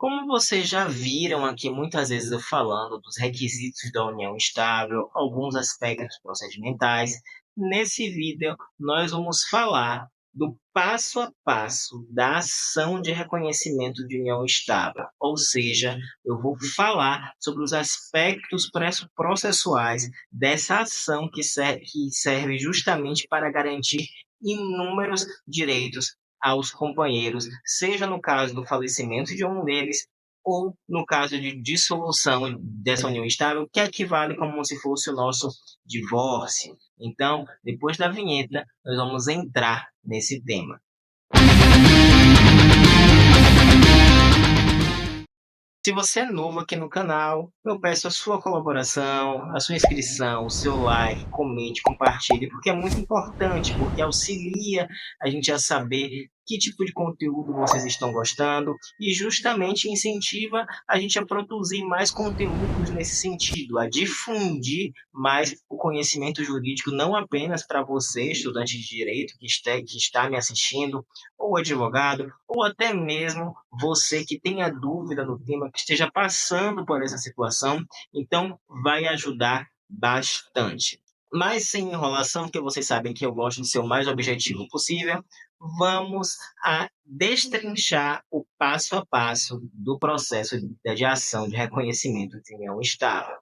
Como vocês já viram aqui muitas vezes eu falando dos requisitos da união estável, alguns aspectos procedimentais, nesse vídeo nós vamos falar do passo a passo da ação de reconhecimento de união estável, ou seja, eu vou falar sobre os aspectos processuais dessa ação que serve justamente para garantir inúmeros direitos aos companheiros, seja no caso do falecimento de um deles, ou no caso de dissolução dessa união estável, que equivale como se fosse o nosso divórcio. Então, depois da vinheta, nós vamos entrar nesse tema. Se você é novo aqui no canal, eu peço a sua colaboração, a sua inscrição, o seu like, comente, compartilhe, porque é muito importante, porque auxilia a gente a saber que tipo de conteúdo vocês estão gostando e justamente incentiva a gente a produzir mais conteúdos nesse sentido, a difundir mais o conhecimento jurídico, não apenas para você, estudante de direito, que está me assistindo, ou advogado, ou até mesmo você que tenha dúvida no tema, que esteja passando por essa situação, então vai ajudar bastante. Mas sem enrolação, porque vocês sabem que eu gosto de ser o mais objetivo possível, vamos a destrinchar o passo a passo do processo de ação de reconhecimento de união estável.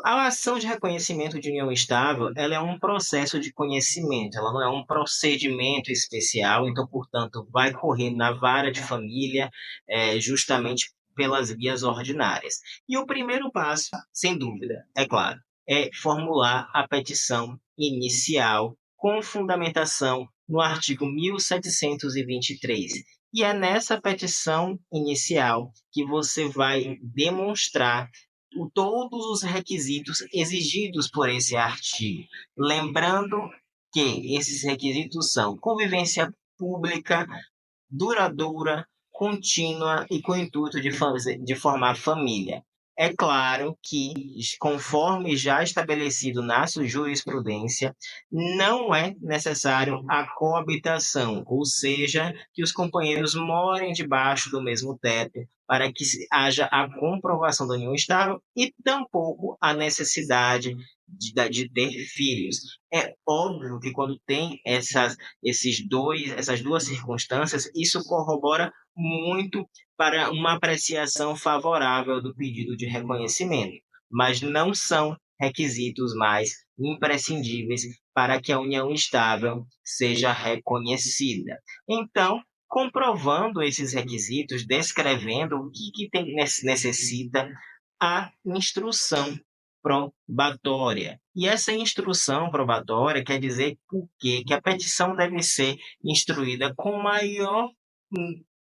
A ação de reconhecimento de união estável, ela é um processo de conhecimento, ela não é um procedimento especial, então, portanto, vai correr na vara de família, justamente pelas vias ordinárias. E o primeiro passo, sem dúvida, é claro, é formular a petição inicial com fundamentação no artigo 1723. E é nessa petição inicial que você vai demonstrar todos os requisitos exigidos por esse artigo. Lembrando que esses requisitos são convivência pública, duradoura, contínua e com o intuito de formar família. É claro que, conforme já estabelecido na sua jurisprudência, não é necessário a coabitação, ou seja, que os companheiros morem debaixo do mesmo teto para que haja a comprovação da união estável e tampouco a necessidade de ter filhos. É óbvio que quando tem essas duas circunstâncias, isso corrobora muito para uma apreciação favorável do pedido de reconhecimento, mas não são requisitos mais imprescindíveis para que a união estável seja reconhecida. Então, comprovando esses requisitos, descrevendo o que necessita a instrução probatória. E essa instrução probatória quer dizer por quê? Que a petição deve ser instruída com maior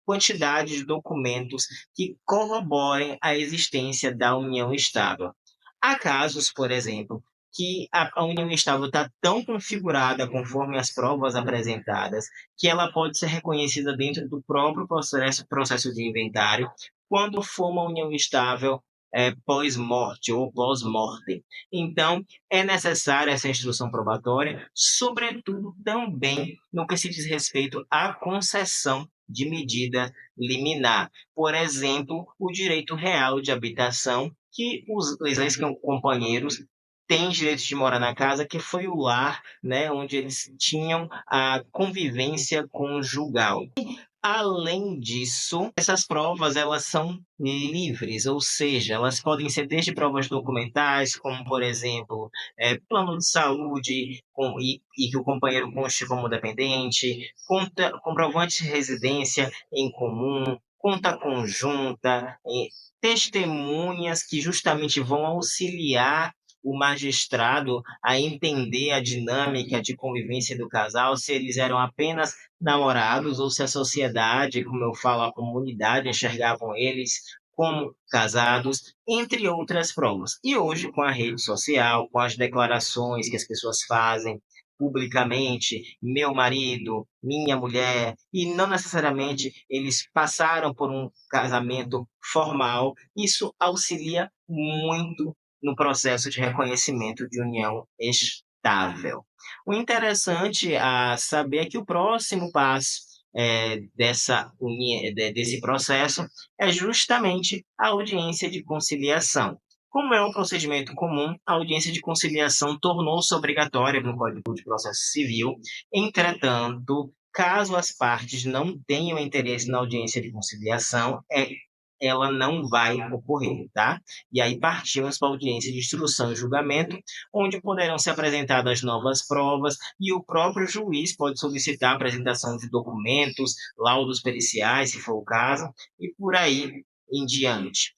quantidade de documentos que corroborem a existência da união estável. Há casos, por exemplo, que a união estável está tão configurada conforme as provas apresentadas que ela pode ser reconhecida dentro do próprio processo de inventário quando for uma união estável pós-morte ou pós-mortem. Então, é necessária essa instrução probatória, sobretudo também no que se diz respeito à concessão de medida liminar. Por exemplo, o direito real de habitação, que os ex-companheiros têm direito de morar na casa, que foi o lar, né, onde eles tinham a convivência conjugal. Além disso, essas provas elas são livres, ou seja, elas podem ser desde provas documentais, como por exemplo, plano de saúde e que o companheiro conste como dependente, comprovante de residência em comum, conta conjunta, testemunhas que justamente vão auxiliar o magistrado a entender a dinâmica de convivência do casal, se eles eram apenas namorados ou se a sociedade, como eu falo, a comunidade enxergavam eles como casados, entre outras provas. E hoje, com a rede social, com as declarações que as pessoas fazem publicamente, meu marido, minha mulher, e não necessariamente eles passaram por um casamento formal, isso auxilia muito no processo de reconhecimento de união estável. O interessante a saber é que o próximo passo desse processo é justamente a audiência de conciliação. Como é um procedimento comum, a audiência de conciliação tornou-se obrigatória no Código de Processo Civil. Entretanto, caso as partes não tenham interesse na audiência de conciliação, ela não vai ocorrer, tá? E aí partimos para a audiência de instrução e julgamento, onde poderão ser apresentadas novas provas e o próprio juiz pode solicitar a apresentação de documentos, laudos periciais, se for o caso, e por aí em diante.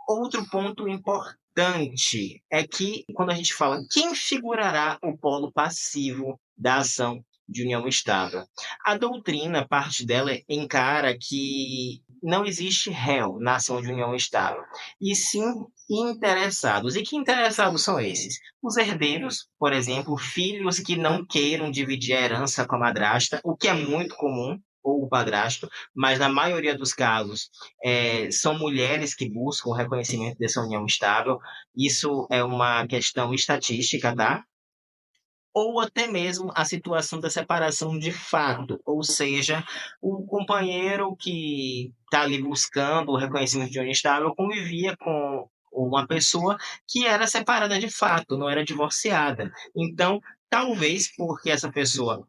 Outro ponto importante é que, quando a gente fala quem figurará o polo passivo da ação de união estável, a doutrina, parte dela, encara que não existe réu na ação de união estável, e sim interessados. E que interessados são esses? Os herdeiros, por exemplo, filhos que não queiram dividir a herança com a madrasta, o que é muito comum, ou o padrasto, mas na maioria dos casos são mulheres que buscam o reconhecimento dessa união estável. Isso é uma questão estatística, tá? Ou até mesmo a situação da separação de fato, ou seja, o companheiro que está ali buscando o reconhecimento de união estável convivia com uma pessoa que era separada de fato, não era divorciada. Então, talvez porque essa pessoa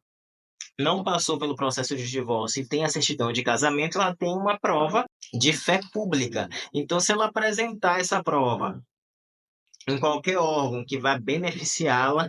não passou pelo processo de divórcio e tem a certidão de casamento, ela tem uma prova de fé pública. Então, se ela apresentar essa prova em qualquer órgão que vai beneficiá-la,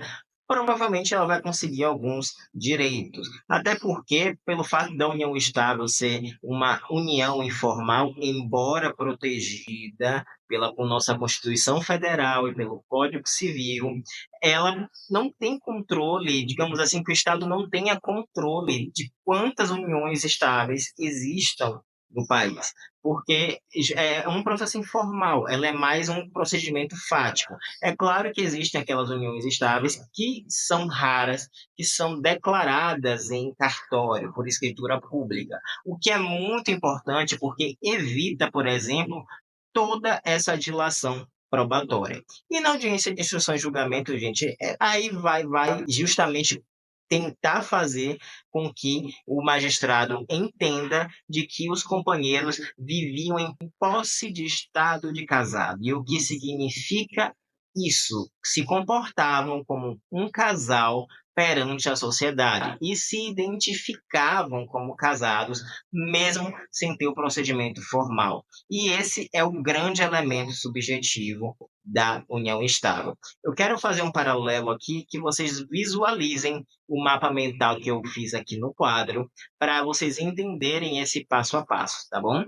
provavelmente ela vai conseguir alguns direitos. Até porque, pelo fato da união estável ser uma união informal, embora protegida por nossa Constituição Federal e pelo Código Civil, ela não tem controle, digamos assim, que o Estado não tenha controle de quantas uniões estáveis existam no país, porque é um processo informal, ela é mais um procedimento fático. É claro que existem aquelas uniões estáveis que são raras, que são declaradas em cartório, por escritura pública, o que é muito importante porque evita, por exemplo, toda essa dilação probatória. E na audiência de instrução e julgamento, gente, aí vai justamente tentar fazer com que o magistrado entenda de que os companheiros viviam em posse de estado de casado. E o que significa isso? Se comportavam como um casal perante a sociedade e se identificavam como casados, mesmo sem ter o procedimento formal. E esse é o grande elemento subjetivo da união estável. Eu quero fazer um paralelo aqui que vocês visualizem o mapa mental que eu fiz aqui no quadro, para vocês entenderem esse passo a passo, tá bom?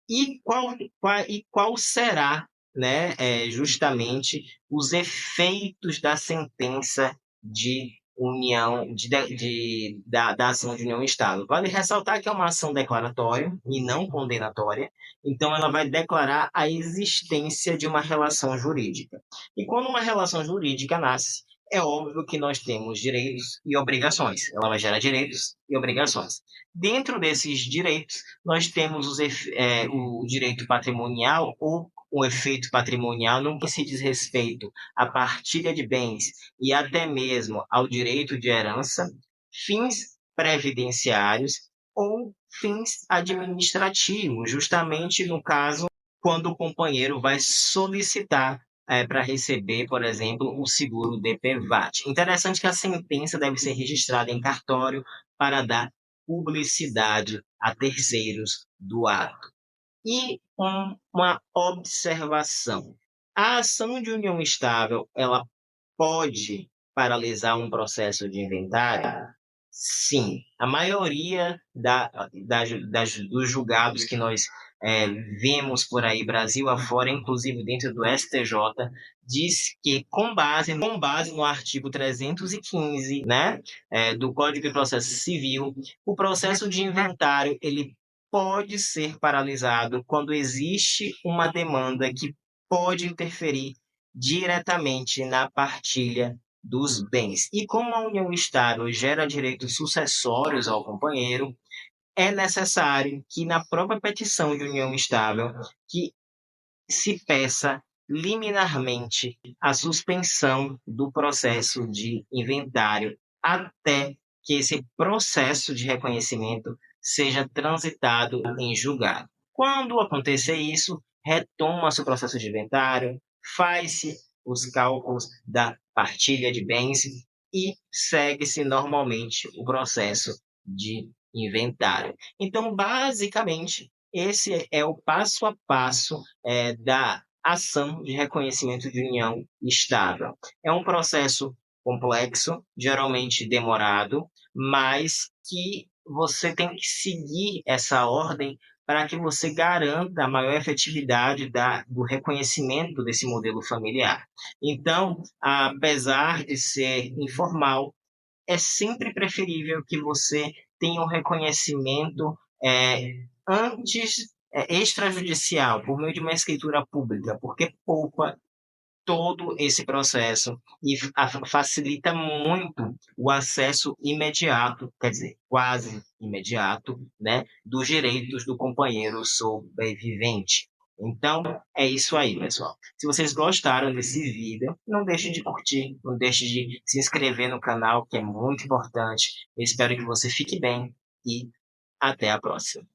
E qual será, né, justamente os efeitos da sentença de união, da ação de união estável? Vale ressaltar que é uma ação declaratória e não condenatória, então ela vai declarar a existência de uma relação jurídica. E quando uma relação jurídica nasce, é óbvio que nós temos direitos e obrigações. Ela vai gerar direitos e obrigações. Dentro desses direitos, nós temos o direito patrimonial ou o efeito patrimonial no que se diz respeito à partilha de bens e até mesmo ao direito de herança, fins previdenciários ou fins administrativos, justamente no caso quando o companheiro vai solicitar para receber, por exemplo, o seguro DPVAT. Interessante que a sentença deve ser registrada em cartório para dar publicidade a terceiros do ato. E uma observação. A ação de união estável, ela pode paralisar um processo de inventário? Sim. A maioria dos julgados que nós vemos por aí, Brasil afora, inclusive dentro do STJ, diz que, com base no artigo 315, né, do Código de Processo Civil, o processo de inventário ele pode ser paralisado quando existe uma demanda que pode interferir diretamente na partilha dos bens. E como a união estável gera direitos sucessórios ao companheiro, é necessário que na própria petição de união estável que se peça liminarmente a suspensão do processo de inventário até que esse processo de reconhecimento seja transitado em julgado. Quando acontecer isso, retoma-se o processo de inventário, faz-se os cálculos da partilha de bens e segue-se normalmente o processo de inventário. Então, basicamente, esse é o passo a passo da ação de reconhecimento de união estável. É um processo complexo, geralmente demorado, mas que você tem que seguir essa ordem para que você garanta a maior efetividade do reconhecimento desse modelo familiar. Então, apesar de ser informal, é sempre preferível que você tenha um reconhecimento antes extrajudicial, por meio de uma escritura pública, porque poupa todo esse processo e facilita muito o acesso imediato, quer dizer, quase imediato, né, dos direitos do companheiro sobrevivente. Então, é isso aí, pessoal. Se vocês gostaram desse vídeo, não deixe de curtir, não deixe de se inscrever no canal, que é muito importante. Eu espero que você fique bem e até a próxima.